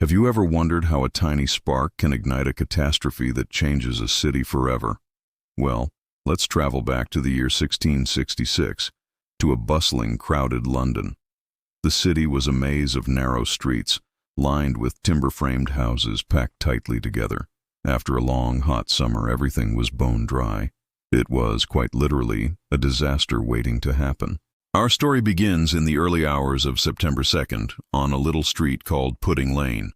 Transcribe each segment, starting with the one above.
Have you ever wondered how a tiny spark can ignite a catastrophe that changes a city forever? Well, let's travel back to the year 1666, to a bustling, crowded London. The city was a maze of narrow streets, lined with timber-framed houses packed tightly together. After a long, hot summer, everything was bone dry. It was, quite literally, a disaster waiting to happen. Our story begins in the early hours of September 2nd, on a little street called Pudding Lane.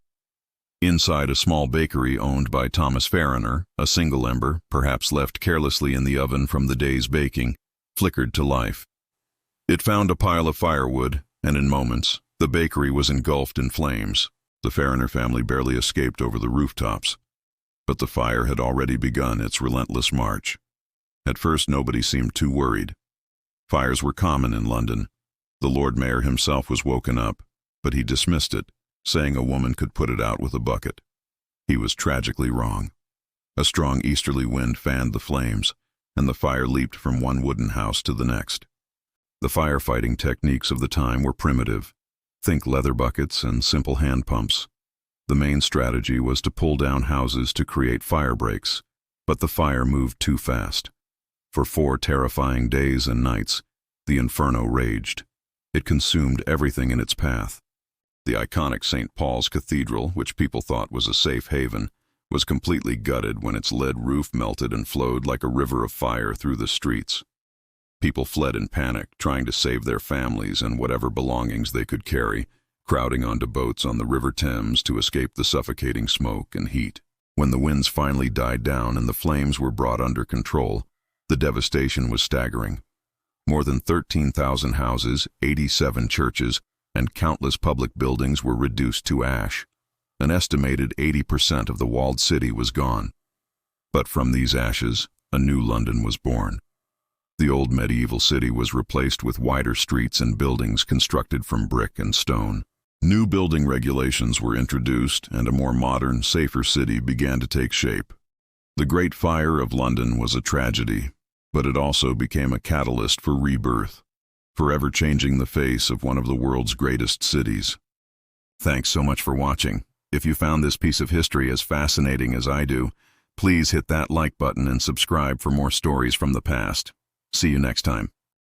Inside a small bakery owned by Thomas Farriner, a single ember, perhaps left carelessly in the oven from the day's baking, flickered to life. It found a pile of firewood, and in moments, the bakery was engulfed in flames. The Farriner family barely escaped over the rooftops. But the fire had already begun its relentless march. At first, nobody seemed too worried. Fires were common in London. The Lord Mayor himself was woken up, but he dismissed it, saying a woman could put it out with a bucket. He was tragically wrong. A strong easterly wind fanned the flames, and the fire leaped from one wooden house to the next. The firefighting techniques of the time were primitive. Think leather buckets and simple hand pumps. The main strategy was to pull down houses to create fire breaks, but the fire moved too fast. For 4 terrifying days and nights, the inferno raged. It consumed everything in its path. The iconic St. Paul's Cathedral, which people thought was a safe haven, was completely gutted when its lead roof melted and flowed like a river of fire through the streets. People fled in panic, trying to save their families and whatever belongings they could carry, crowding onto boats on the River Thames to escape the suffocating smoke and heat. When the winds finally died down and the flames were brought under control, the devastation was staggering. More than 13,000 houses, 87 churches, and countless public buildings were reduced to ash. An estimated 80% of the walled city was gone. But from these ashes, a new London was born. The old medieval city was replaced with wider streets and buildings constructed from brick and stone. New building regulations were introduced, and a more modern, safer city began to take shape. The Great Fire of London was a tragedy, but it also became a catalyst for rebirth, forever changing the face of one of the world's greatest cities. Thanks so much for watching. If you found this piece of history as fascinating as I do, please hit that like button and subscribe for more stories from the past. See you next time.